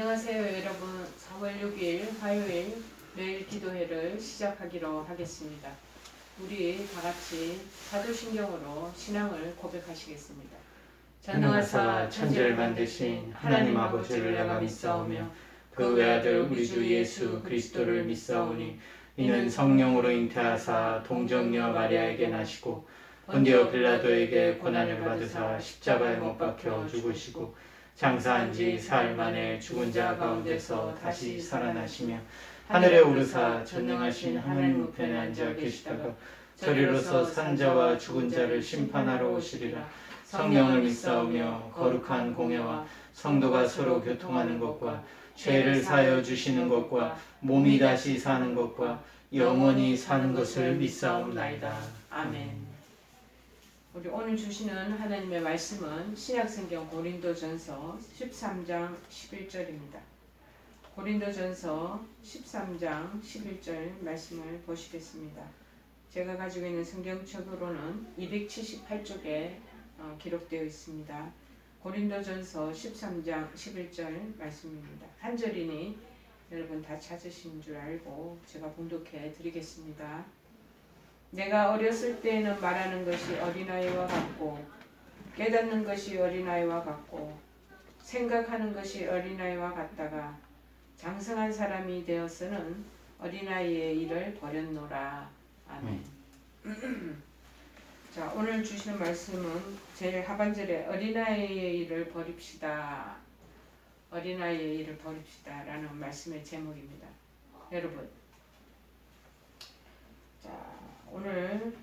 안녕하세요 여러분. 3월 6일 화요일 매일 기도회를 시작하기로 하겠습니다. 우리 다같이 사도신경으로 신앙을 고백하시겠습니다. 전능하사 천지를 만드신 하나님 아버지를 내가 믿사오며 그 외아들 우리 주 예수 그리스도를 믿사오니 이는 성령으로 잉태하사 동정녀 마리아에게 나시고 본디오 빌라도에게 고난을 받으사 십자가에 못 박혀 죽으시고 장사한 지 사흘 만에 죽은 자 가운데서 다시 살아나시며 하늘에 오르사 전능하신 하나님 우편에 앉아 계시다가 저리로서 산 자와 죽은 자를 심판하러 오시리라. 성령을 믿사오며 거룩한 공예와 성도가 서로 교통하는 것과 죄를 사하여 주시는 것과 몸이 다시 사는 것과 영원히 사는 것을 믿사옵나이다. 아멘. 우리 오늘 주시는 하나님의 말씀은 신약성경 고린도전서 13장 11절입니다. 고린도전서 13장 11절 말씀을 보시겠습니다. 제가 가지고 있는 성경책으로는 278쪽에 기록되어 있습니다. 고린도전서 13장 11절 말씀입니다. 한 절이니 여러분 다 찾으신 줄 알고 제가 봉독해 드리겠습니다. 내가 어렸을 때에는 말하는 것이 어린아이와 같고 깨닫는 것이 어린아이와 같고 생각하는 것이 어린아이와 같다가 장성한 사람이 되어서는 어린아이의 일을 버렸노라. 아멘. 자, 오늘 주시는 말씀은 제일 하반절에 어린아이의 일을 버립시다. 어린아이의 일을 버립시다 라는 말씀의 제목입니다. 여러분, 자, 오늘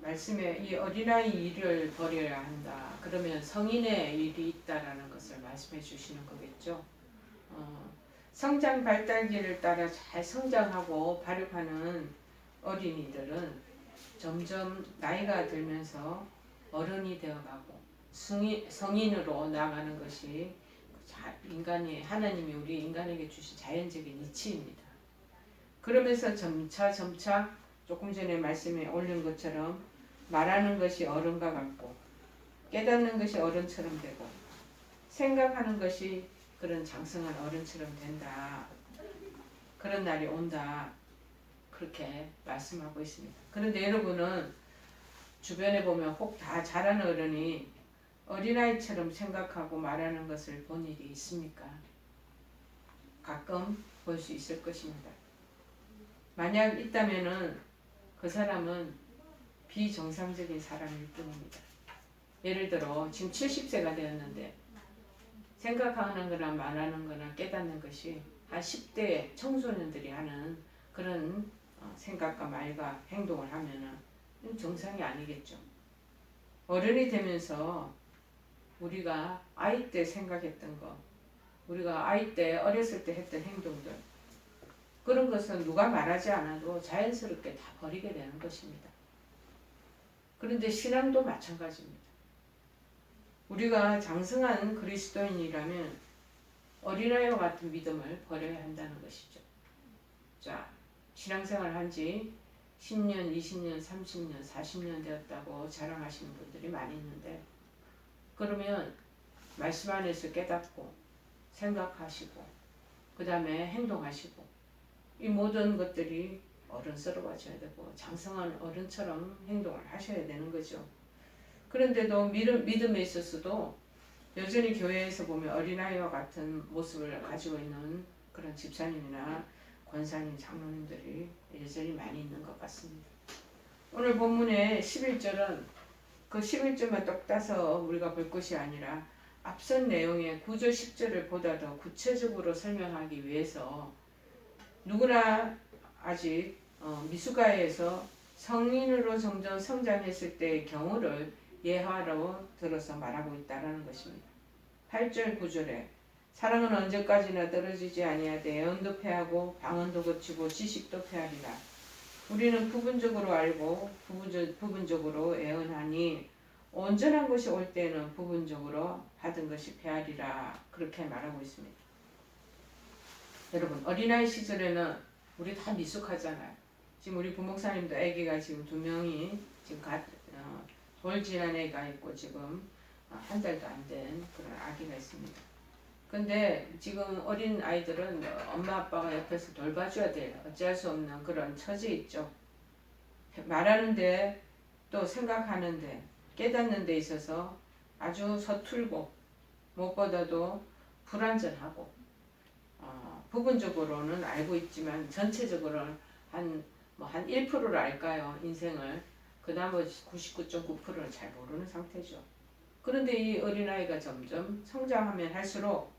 말씀에 이 어린아이 일을 버려야 한다. 그러면 성인의 일이 있다라는 것을 말씀해 주시는 거겠죠. 성장 발달기를 따라 잘 성장하고 발육하는 어린이들은 점점 나이가 들면서 어른이 되어가고 성인으로 나아가는 것이 인간이 하나님이 우리 인간에게 주신 자연적인 이치입니다. 그러면서 점차 조금 전에 말씀에 올린 것처럼 말하는 것이 어른과 같고 깨닫는 것이 어른처럼 되고 생각하는 것이 그런 장성한 어른처럼 된다. 그런 날이 온다. 그렇게 말씀하고 있습니다. 그런데 여러분은 주변에 보면 혹 다 자라는 어른이 어린아이처럼 생각하고 말하는 것을 본 일이 있습니까? 가끔 볼 수 있을 것입니다. 만약 있다면은 그 사람은 비정상적인 사람일 뿐입니다. 예를 들어 지금 70세가 되었는데 생각하는 거나 말하는 거나 깨닫는 것이 한 10대 청소년들이 하는 그런 생각과 말과 행동을 하면은 정상이 아니겠죠. 어른이 되면서 우리가 아이 때 생각했던 거, 우리가 아이 때 어렸을 때 했던 행동들, 그런 것은 누가 말하지 않아도 자연스럽게 다 버리게 되는 것입니다. 그런데 신앙도 마찬가지입니다. 우리가 장성한 그리스도인이라면 어린아이와 같은 믿음을 버려야 한다는 것이죠. 자, 신앙생활 한지 10년, 20년, 30년, 40년 되었다고 자랑하시는 분들이 많이 있는데 그러면 말씀 안에서 깨닫고 생각하시고 그 다음에 행동하시고 이 모든 것들이 어른스러워져야 되고 장성한 어른처럼 행동을 하셔야 되는 거죠. 그런데도 믿음에 있어서도 여전히 교회에서 보면 어린아이와 같은 모습을 가지고 있는 그런 집사님이나 권사님, 장로님들이 여전히 많이 있는 것 같습니다. 오늘 본문의 11절은 그 11절만 똑 따서 우리가 볼 것이 아니라 앞선 내용의 9절 10절을 보다 더 구체적으로 설명하기 위해서 누구나 아직 미숙아에서 성인으로 점점 성장했을 때의 경우를 예화로 들어서 말하고 있다는 것입니다. 8절 9절에 사랑은 언제까지나 떨어지지 아니하되 애언도 패하고 방언도 거치고 지식도 패하리라. 우리는 부분적으로 알고 부분적으로 애언하니 온전한 것이 올 때는 부분적으로 받은 것이 패하리라. 그렇게 말하고 있습니다. 여러분, 어린아이 시절에는 우리 다 미숙하잖아요. 지금 우리 부목사님도 아기가 지금 2명이 지금 돌 지난 애가 있고 지금 한 달도 안 된 그런 아기가 있습니다. 근데 지금 어린 아이들은 엄마 아빠가 옆에서 돌봐줘야 돼요. 어찌할 수 없는 그런 처지 있죠. 말하는데 또 생각하는데 깨닫는 데 있어서 아주 서툴고 무엇보다도 불완전하고 부분적으로는 알고 있지만 전체적으로는 한 1%를 알까요? 인생을. 그 나머지 99.9%는 잘 모르는 상태죠. 그런데 이 어린아이가 점점 성장하면 할수록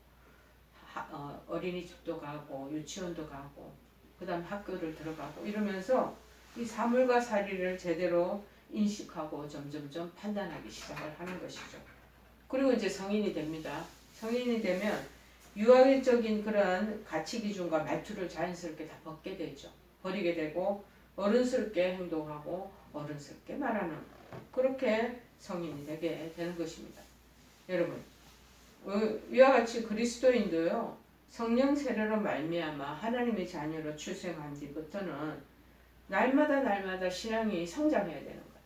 어린이집도 가고 유치원도 가고 그 다음 학교를 들어가고 이러면서 이 사물과 사리를 제대로 인식하고 점점점 판단하기 시작을 하는 것이죠. 그리고 이제 성인이 됩니다. 성인이 되면 유아적인 그런 가치 기준과 말투를 자연스럽게 다 벗게 되죠. 버리게 되고 어른스럽게 행동하고 어른스럽게 말하는 그렇게 성인이 되게 되는 것입니다. 여러분 위와 같이 그리스도인도요 성령 세례로 말미암아 하나님의 자녀로 출생한 뒤부터는 날마다 신앙이 성장해야 되는 거예요.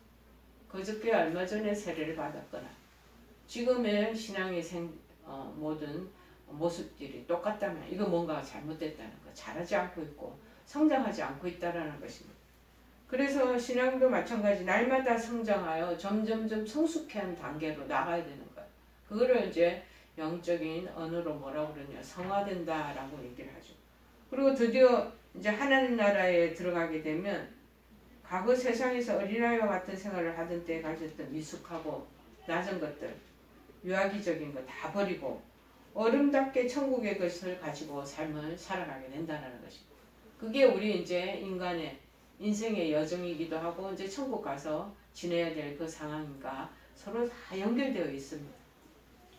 그저께 얼마 전에 세례를 받았거나 지금의 신앙의 모든 모습들이 똑같다면 이거 뭔가 잘못됐다는 거, 잘하지 않고 있고 성장하지 않고 있다는 것입니다. 그래서 신앙도 마찬가지 날마다 성장하여 점점점 성숙한 단계로 나가야 되는 거예요. 그거를 이제 영적인 언어로 뭐라고 그러냐 성화된다라고 얘기를 하죠. 그리고 드디어 이제 하나님 나라에 들어가게 되면 과거 세상에서 어린아이와 같은 생활을 하던 때에 가졌던 미숙하고 낮은 것들 유아기적인 거 다 버리고 어른답게 천국의 것을 가지고 삶을 살아가게 된다는 것입니다. 그게 우리 이제 인간의 인생의 여정이기도 하고 이제 천국 가서 지내야 될 그 상황인가 서로 다 연결되어 있습니다.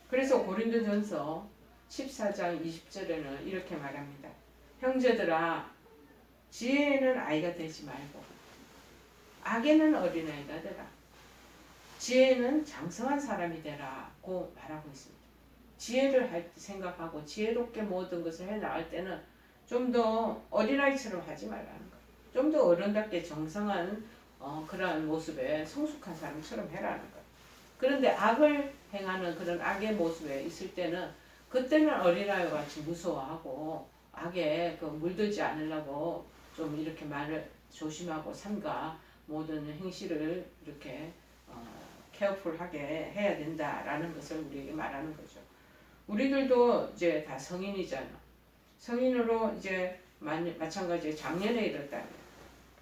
그래서 고린도전서 14장 20절에는 이렇게 말합니다. 형제들아 지혜에는 아이가 되지 말고 악에는 어린아이가 되라. 지혜는 장성한 사람이 되라고 말하고 있습니다. 지혜를 생각하고 지혜롭게 모든 것을 해나갈 때는 좀 더 어린아이처럼 하지 말라는 거예요. 좀 더 어른답게 정성한 그러한 모습에 성숙한 사람처럼 해라는 거예요. 그런데 악을 행하는 그런 악의 모습에 있을 때는 그때는 어린아이와 같이 무서워하고 악에 물들지 않으려고 좀 이렇게 말을 조심하고 삼가 모든 행실을 이렇게 케어풀하게 해야 된다라는 것을 우리에게 말하는 거죠. 우리들도 이제 다 성인이잖아. 성인으로 이제 마찬가지로 작년에 이뤘다면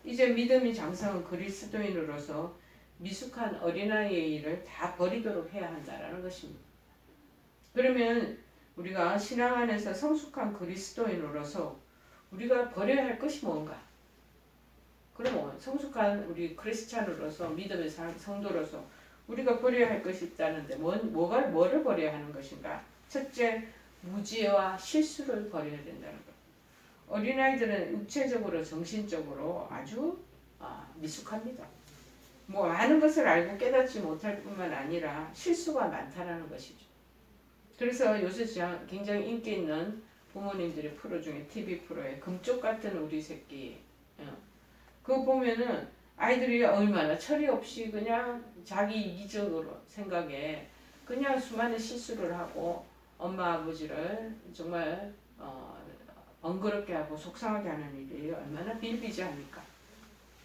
이제 믿음이 장성한 그리스도인으로서 미숙한 어린아이의 일을 다 버리도록 해야 한다라는 것입니다. 그러면 우리가 신앙 안에서 성숙한 그리스도인으로서 우리가 버려야 할 것이 뭔가? 그러면 성숙한 우리 크리스찬으로서 믿음의 성도로서 우리가 버려야 할 것이 있다는데 뭐를 버려야 하는 것인가? 첫째, 무지와 실수를 버려야 된다는 것. 어린아이들은 육체적으로 정신적으로 아주 미숙합니다. 아는 것을 알고 깨닫지 못할 뿐만 아니라 실수가 많다는 것이죠. 그래서 요새 굉장히 인기 있는 부모님들의 프로 중에 TV 프로에 금쪽 같은 우리 새끼 그거 보면은 아이들이 얼마나 철이 없이 그냥 자기 이기적으로 생각에 그냥 수많은 실수를 하고 엄마 아버지를 정말 번거롭게 하고 속상하게 하는 일이 얼마나 비일비재합니까?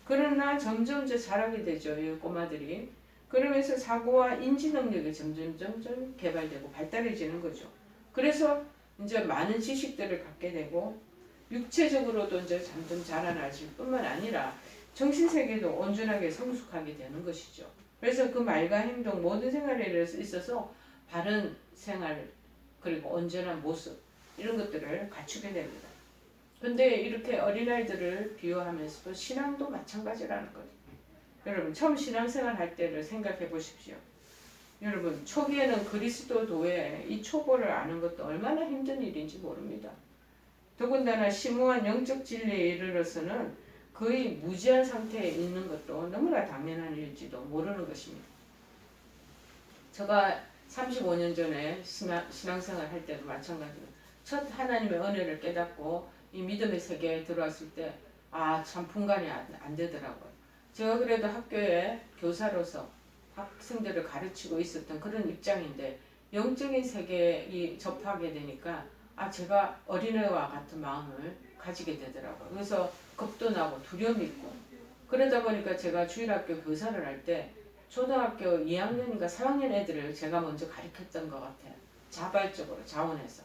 그러나 점점 이제 자라게 되죠. 이 꼬마들이. 그러면서 사고와 인지 능력이 점점 개발되고 발달해지는 거죠. 그래서 이제 많은 지식들을 갖게 되고 육체적으로도 이제 점점 자라나질 뿐만 아니라 정신세계도 온전하게 성숙하게 되는 것이죠. 그래서 그 말과 행동 모든 생활에 있어서 바른 생활 그리고 온전한 모습 이런 것들을 갖추게 됩니다. 근데 이렇게 어린아이들을 비유하면서도 신앙도 마찬가지라는 거죠. 여러분 처음 신앙생활 할 때를 생각해 보십시오. 여러분 초기에는 그리스도도에 이 초보를 아는 것도 얼마나 힘든 일인지 모릅니다. 더군다나 심오한 영적 진리에 이르러서는 거의 무지한 상태에 있는 것도 너무나 당연한 일일지도 모르는 것입니다. 제가 35년 전에 신앙생활 할 때도 마찬가지로 첫 하나님의 은혜를 깨닫고 이 믿음의 세계에 들어왔을 때 참 분간이 안 되더라고요. 제가 그래도 학교에 교사로서 학생들을 가르치고 있었던 그런 입장인데 영적인 세계에 접하게 되니까 제가 어린애와 같은 마음을 가지게 되더라고요. 그래서 겁도 나고 두려움이 있고 그러다 보니까 제가 주일학교 교사를 할 때 초등학교 2학년인가 3학년 애들을 제가 먼저 가르쳤던 것 같아요. 자발적으로 자원해서.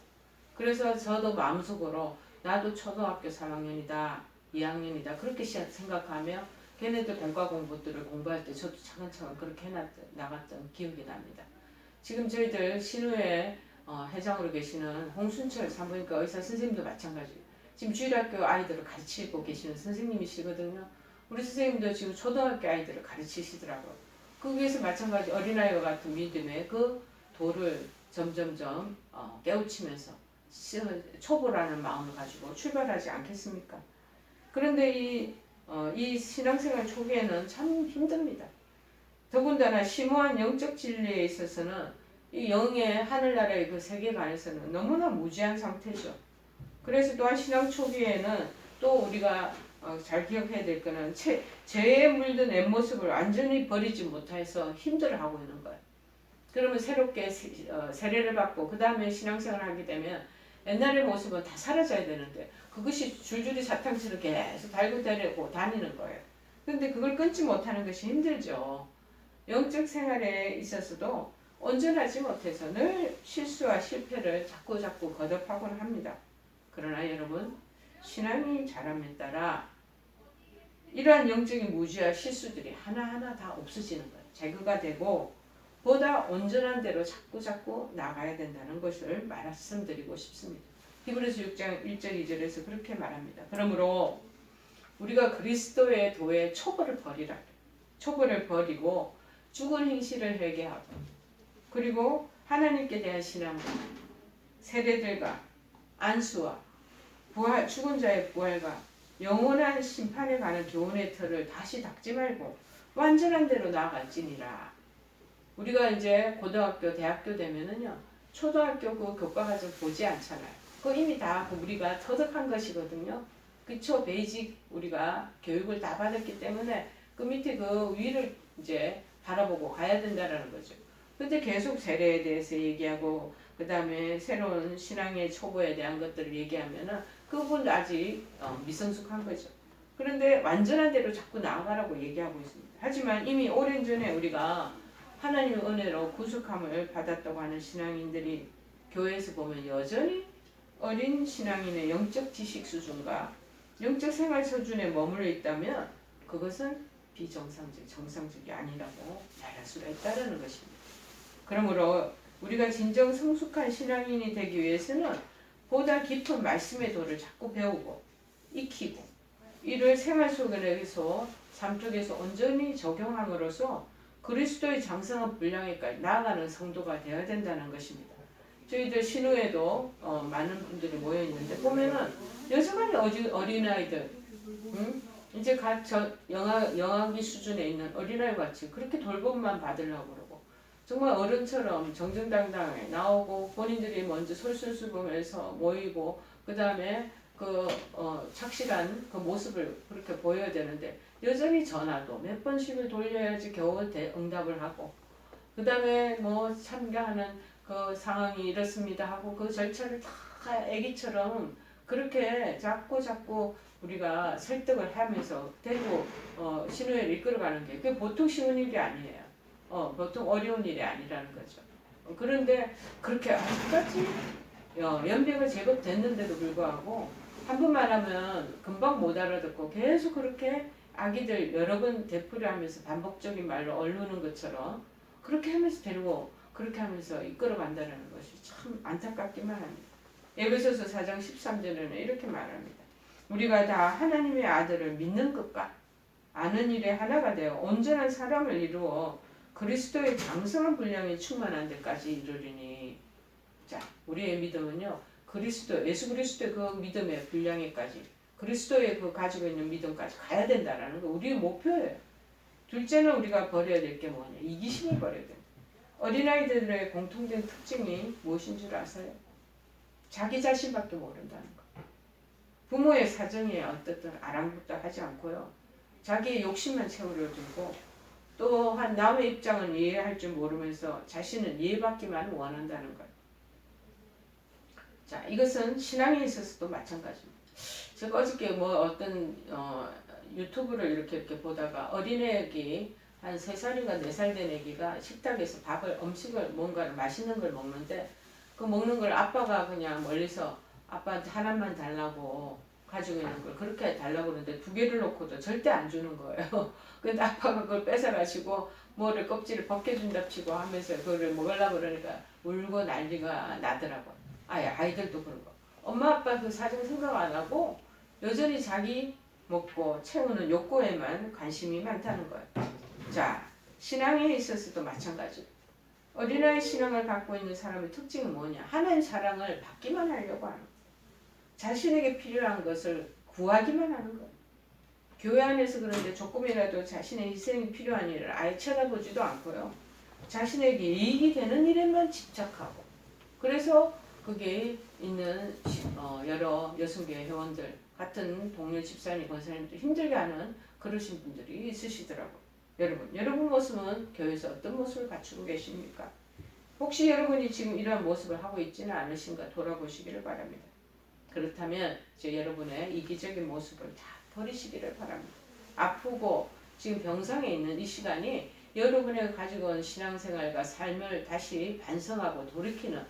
그래서 저도 마음속으로 나도 초등학교 3학년이다 2학년이다 그렇게 생각하며 걔네들 공과 공부들을 공부할 때 저도 차근차근 그렇게 나갔던 기억이 납니다. 지금 저희들 신우회 회장으로 계시는 홍순철 산부인과 의사 선생님도 마찬가지예요. 지금 주일학교 아이들을 가르치고 계시는 선생님이시거든요. 우리 선생님도 지금 초등학교 아이들을 가르치시더라고요. 거기에서 마찬가지 어린아이와 같은 믿음의 그 도를 점점점 깨우치면서 초보라는 마음을 가지고 출발하지 않겠습니까? 그런데 이 신앙생활 초기에는 참 힘듭니다. 더군다나 심오한 영적 진리에 있어서는 이 영의 하늘나라의 그 세계관에서는 너무나 무지한 상태죠. 그래서 또한 신앙 초기에는 또 우리가 잘 기억해야 될 거는 죄에 물든 겉모습을 완전히 버리지 못해서 힘들어하고 있는 거예요. 그러면 새롭게 세례를 받고 그 다음에 신앙생활을 하게 되면 옛날의 모습은 다 사라져야 되는데 그것이 줄줄이 사탕처럼 계속 달고 다니고 다니는 거예요. 근데 그걸 끊지 못하는 것이 힘들죠. 영적 생활에 있어서도 온전하지 못해서 늘 실수와 실패를 자꾸 거듭하곤 합니다. 그러나 여러분 신앙이 자람에 따라 이러한 영적인 무지와 실수들이 하나하나 다 없어지는 거예요. 제거가 되고 보다 온전한 대로 자꾸 나가야 된다는 것을 말씀드리고 싶습니다. 히브리서 6장 1절 2절에서 그렇게 말합니다. 그러므로 우리가 그리스도의 도의 초보를 버리라. 초보를 버리고 죽은 행실을 회개하고 그리고 하나님께 대한 신앙과 세례들과 안수와 부활, 죽은 자의 부활과 영원한 심판에 관한 교훈의 틀을 다시 닦지 말고 완전한 대로 나아갈지니라. 우리가 이제 고등학교, 대학교 되면은요, 초등학교 그 교과과정 보지 않잖아요. 그 이미 다 우리가 터득한 것이거든요. 그쵸? 베이직 우리가 교육을 다 받았기 때문에 그 밑에 그 위를 이제 바라보고 가야 된다는 거죠. 근데 계속 세례에 대해서 얘기하고 그 다음에 새로운 신앙의 초보에 대한 것들을 얘기하면은 그분도 아직 미성숙한 거죠. 그런데 완전한 대로 자꾸 나아가라고 얘기하고 있습니다. 하지만 이미 오랜 전에 우리가 하나님의 은혜로 구속함을 받았다고 하는 신앙인들이 교회에서 보면 여전히 어린 신앙인의 영적 지식 수준과 영적 생활 수준에 머물러 있다면 그것은 비정상적, 정상적이 아니라고 말할 수가 있다는 것입니다. 그러므로 우리가 진정 성숙한 신앙인이 되기 위해서는 보다 깊은 말씀의 도를 자꾸 배우고 익히고 이를 생활 속에서 삶 속에서 온전히 적용함으로써 그리스도의 장성한 분량에까지 나아가는 성도가 되어야 된다는 것입니다. 저희들 신우에도 많은 분들이 모여 있는데 보면은 여전히 어린아이들, 이제 영아기 수준에 있는 어린아이 같이 그렇게 돌봄만 받으려고 그러고 정말 어른처럼 정정당당하게 나오고 본인들이 먼저 솔선수범해서 모이고 그 다음에 착실한 그 모습을 그렇게 보여야 되는데 여전히 전화도 몇 번씩을 돌려야지 겨우 응답을 하고 그 다음에 뭐 참가하는 그 상황이 이렇습니다 하고 그 절차를 다 애기처럼 그렇게 자꾸 우리가 설득을 하면서 되고 신우회를 이끌어가는 게 그게 보통 쉬운 일이 아니에요. 보통 어려운 일이 아니라는 거죠. 그런데 그렇게 아직까지 연배가 제법 됐는데도 불구하고 한 번만 하면 금방 못 알아듣고 계속 그렇게 아기들 여러 번 되풀이하면서 반복적인 말로 얼루는 것처럼 그렇게 하면서 데리고 그렇게 하면서 이끌어간다는 것이 참 안타깝기만 합니다. 에베소서 4장 13절에는 이렇게 말합니다. 우리가 다 하나님의 아들을 믿는 것과 아는 일에 하나가 되어 온전한 사람을 이루어 그리스도의 장성한 분량이 충만한 데까지 이르리니. 자, 우리의 믿음은요, 예수 그리스도의 그 믿음의 분량에까지, 그리스도의 그 가지고 있는 믿음까지 가야 된다라는 거 우리의 목표예요. 둘째는 우리가 버려야 될 게 뭐냐? 이기심을 버려야 됩니다. 어린아이들의 공통된 특징이 무엇인 줄 아세요? 자기 자신밖에 모른다는 거. 부모의 사정에 어떻든 아랑곳하지 않고요. 자기의 욕심만 채우려 들고 또한 남의 입장은 이해할 줄 모르면서 자신은 이해받기만 원한다는 것. 자, 이것은 신앙에 있어서도 마찬가지입니다. 제가 어저께 뭐 어떤 유튜브를 이렇게 보다가 어린애기 한 3살인가 4살 된 애기가 식탁에서 음식을 뭔가를 맛있는 걸 먹는데 그 먹는 걸 아빠가 그냥 멀리서 아빠한테 하나만 달라고 가지고 있는 걸 그렇게 달라고 그러는데 2개를 놓고도 절대 안 주는 거예요. 근데 아빠가 그걸 뺏어가지고 뭐를 껍질을 벗겨준답시고 하면서 그걸 먹으려고 그러니까 울고 난리가 나더라고요. 아이들도 그런 거. 엄마 아빠 그 사정 생각 안 하고 여전히 자기 먹고 채우는 욕구에만 관심이 많다는 거예요. 자, 신앙에 있어서도 마찬가지. 어린아이 신앙을 갖고 있는 사람의 특징은 뭐냐? 하나님 사랑을 받기만 하려고 하는 거예요. 자신에게 필요한 것을 구하기만 하는 거예요. 교회 안에서 그런데 조금이라도 자신의 희생이 필요한 일을 아예 쳐다보지도 않고요. 자신에게 이익이 되는 일에만 집착하고 그래서 거기에 있는 여러 여성교회 회원들 같은 동료 집사님, 권사님도 힘들게 하는 그러신 분들이 있으시더라고요. 여러분 모습은 교회에서 어떤 모습을 갖추고 계십니까? 혹시 여러분이 지금 이러한 모습을 하고 있지는 않으신가 돌아보시기를 바랍니다. 그렇다면 이제 여러분의 이기적인 모습을 다 버리시기를 바랍니다. 아프고 지금 병상에 있는 이 시간이 여러분의 가지고 온 신앙생활과 삶을 다시 반성하고 돌이키는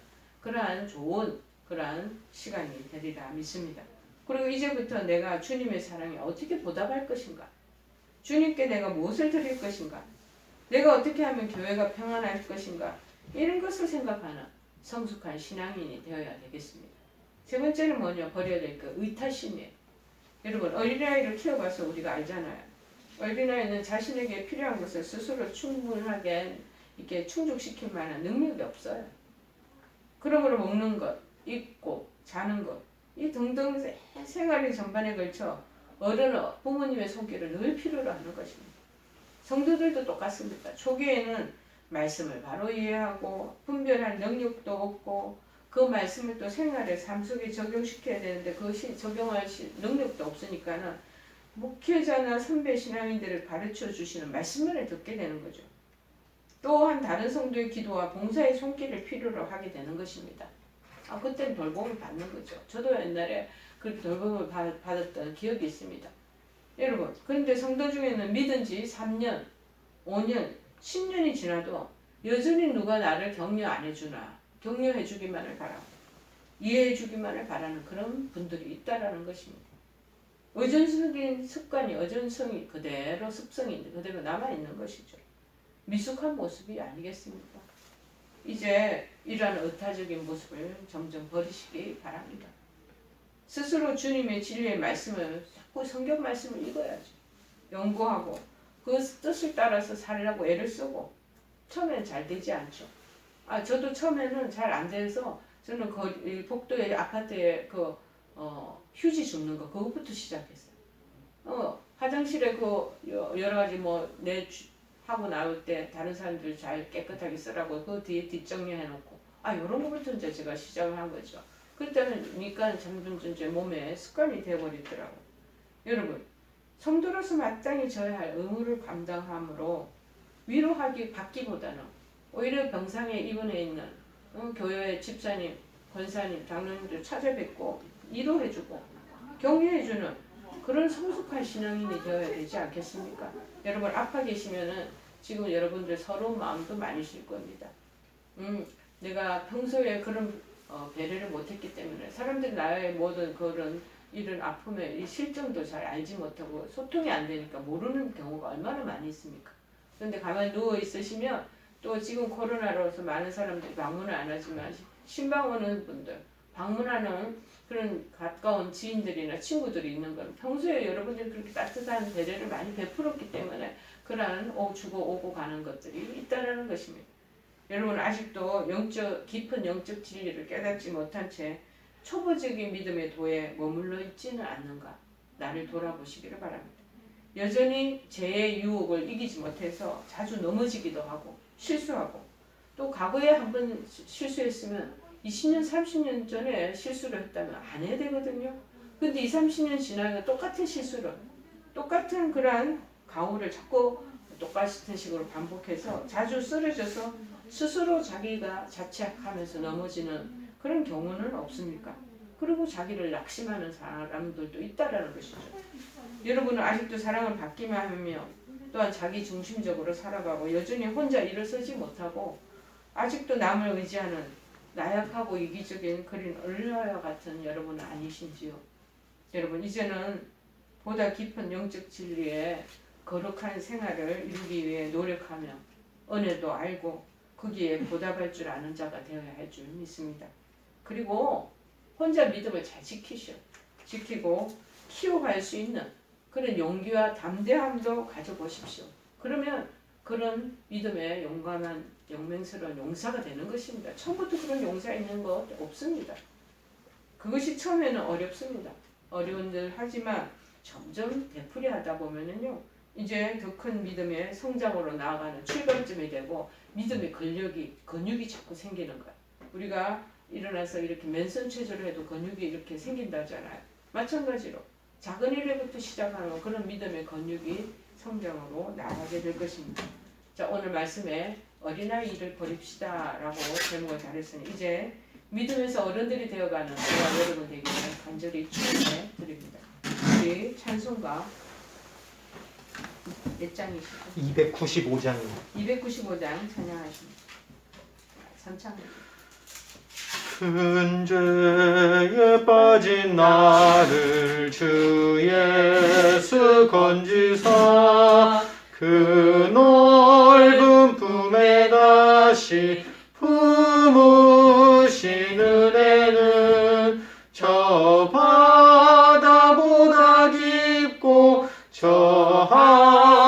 그러한 좋은 그러한 시간이 되리라 믿습니다. 그리고 이제부터 내가 주님의 사랑에 어떻게 보답할 것인가? 주님께 내가 무엇을 드릴 것인가? 내가 어떻게 하면 교회가 평안할 것인가? 이런 것을 생각하는 성숙한 신앙인이 되어야 되겠습니다. 3번째는 뭐냐? 버려야 될 거 의타심이에요. 여러분 어린아이를 키워봐서 우리가 알잖아요. 어린아이는 자신에게 필요한 것을 스스로 충분하게 이렇게 충족시킬 만한 능력이 없어요. 그러므로 먹는 것, 입고, 자는 것, 이 등등 생활의 전반에 걸쳐 어른은 부모님의 손길을 늘 필요로 하는 것입니다. 성도들도 똑같습니다. 초기에는 말씀을 바로 이해하고 분별할 능력도 없고 그 말씀을 또 생활의 삶 속에 적용시켜야 되는데 그것이 적용할 능력도 없으니까는 목회자나 선배 신앙인들을 가르쳐 주시는 말씀만을 듣게 되는 거죠. 또한 다른 성도의 기도와 봉사의 손길을 필요로 하게 되는 것입니다. 그때는 돌봄을 받는 거죠. 저도 옛날에 그렇게 돌봄을 받았던 기억이 있습니다. 여러분, 그런데 성도 중에는 믿은 지 3년, 5년, 10년이 지나도 여전히 누가 나를 격려 안 해주나, 격려해 주기만을 바라고, 이해해 주기만을 바라는 그런 분들이 있다라는 것입니다. 의존적인 습관이, 의존성이 그대로 습성이 그대로 남아있는 것이죠. 미숙한 모습이 아니겠습니까? 이제 이러한 의타적인 모습을 점점 버리시기 바랍니다. 스스로 주님의 진리의 말씀을 자꾸 성경 말씀을 읽어야죠. 연구하고 그 뜻을 따라서 살려고 애를 쓰고 처음에는 잘 되지 않죠. 저도 처음에는 잘 안 돼서 저는 복도의 아파트에 휴지 줍는 거 그것부터 시작했어요. 화장실에 여러 가지 하고 나올 때 다른 사람들 잘 깨끗하게 쓰라고 그 뒤에 뒷정리해 놓고 이런 거부터 이제 제가 시작을 한 거죠. 그러니까 점점 제 몸에 습관이 되어버리더라고요. 여러분, 성도로서 마땅히 져야 할 의무를 감당함으로 위로하기 받기보다는 오히려 병상에 입원해 있는 교회 집사님, 권사님, 장로님들 찾아뵙고 위로해주고 격려해주는 그런 성숙한 신앙인이 되어야 되지 않겠습니까? 여러분 아파 계시면은 지금 여러분들 서러운 마음도 많으실 겁니다. 내가 평소에 그런 배려를 못했기 때문에 사람들이 나의 모든 그런 이런 아픔의 이 실정도 잘 알지 못하고 소통이 안 되니까 모르는 경우가 얼마나 많이 있습니까? 그런데 가만히 누워 있으시면 또 지금 코로나로서 많은 사람들이 방문을 안 하지만 신방 오는 분들, 방문하는 그런 가까운 지인들이나 친구들이 있는 건 평소에 여러분들이 그렇게 따뜻한 배려를 많이 베풀었기 때문에 그러한 주고 오고 가는 것들이 있다는 것입니다. 여러분 아직도 깊은 영적 진리를 깨닫지 못한 채 초보적인 믿음의 도에 머물러 있지는 않는가? 나를 돌아보시기를 바랍니다. 여전히 죄의 유혹을 이기지 못해서 자주 넘어지기도 하고 실수하고 또 과거에 한번 실수했으면 20년, 30년 전에 실수를 했다면 안 해야 되거든요. 근데 20, 30년 지나면 똑같은 실수를, 똑같은 그러한 가오를 자꾸 똑같은 식으로 반복해서 자주 쓰러져서 스스로 자기가 자책하면서 넘어지는 그런 경우는 없습니까? 그리고 자기를 낙심하는 사람들도 있다라는 것이죠. 여러분은 아직도 사랑을 받기만 하며 또한 자기 중심적으로 살아가고 여전히 혼자 일어서지 못하고 아직도 남을 의지하는 나약하고 이기적인 그린 얼라와 같은 여러분은 아니신지요? 여러분 이제는 보다 깊은 영적 진리에 거룩한 생활을 이루기 위해 노력하며 은혜도 알고 거기에 보답할 줄 아는 자가 되어야 할 줄 믿습니다. 그리고 혼자 믿음을 잘 지키고 키워갈 수 있는 그런 용기와 담대함도 가져보십시오. 그러면 그런 믿음의 용감한 영맹스러운 용사가 되는 것입니다. 처음부터 그런 용사 있는 것 없습니다. 그것이 처음에는 어렵습니다. 어려운들 하지만 점점 되풀이 하다 보면은요, 이제 더 큰 믿음의 성장으로 나아가는 출발점이 되고 믿음의 근육이 자꾸 생기는 거예요. 우리가 일어나서 이렇게 맨손 체조를 해도 근육이 이렇게 생긴다잖아요. 마찬가지로 작은 일부터 시작하는 그런 믿음의 근육이 성장으로 나아가게 될 것입니다. 자, 오늘 말씀에 어린아이를 버립시다 라고 제목을 달았으니 이제 믿음에서 어른들이 되어가는 저와 여러분 되기를 간절히 축원해 드립니다. 우리 찬송가 몇 장이시죠? 295장입니다. 295장 찬양하십니다. 선창입니다. 큰 죄에 빠진 나를 주 예수 건지사 그 넓은 품에 다시 품으신 은혜는 저 바다보다 깊고 저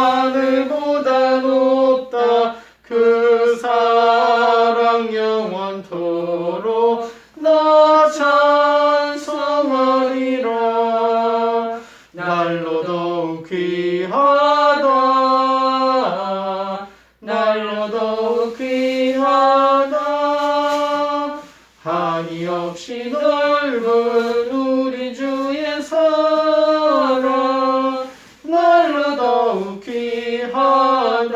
하늘보다 높다. 그 사랑 영원토록 나 찬송하리라. 날로 더욱 귀하다. 날로 더욱 귀하다. 한이 없이 넓은 우리 주의 사랑 날로 더욱 귀하다.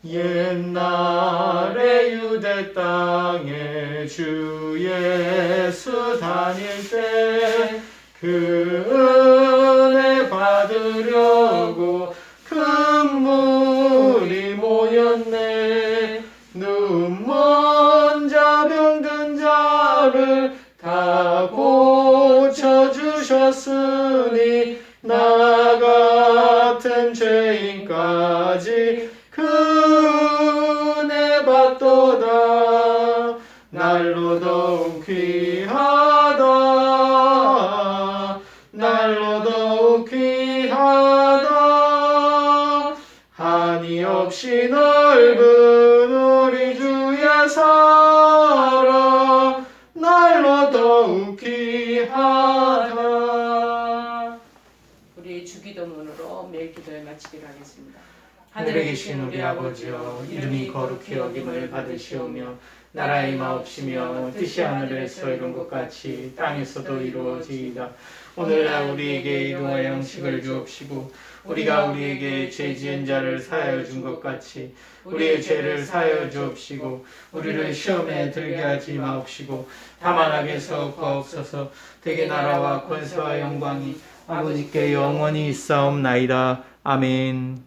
옛날에 유대 땅에 주 예수 다닐 때 그 은혜 받으려고 큰 물이 모였네. 눈먼 자 병든 자를 다 고쳐주셨으니 나 같은 죄인까지 그 은혜 받도다. 날로 더욱 귀하다. 날로 더욱 귀하다. 한이 없이 넓은 우리 주의 사랑 날로 더욱 귀하다. 우리 주기도문으로 매일 기도를 마치기로 하겠습니다. 하늘에 계신 우리 아버지여, 이름이 거룩히 여김을 받으시오며 나라의 마옵시며 뜻이 하늘에서 이룬 것 같이 땅에서도 이루어지이다. 오늘날 우리에게 일용할 양식을 주옵시고 우리가 우리에게 죄 지은 자를 사하여 준 것 같이 우리의 죄를 사하여 주옵시고 우리를 시험에 들게 하지 마옵시고 다만 악에서 구하옵소서. 대개 나라와 권세와 영광이 아버지께 영원히 있사옵나이다. 아멘.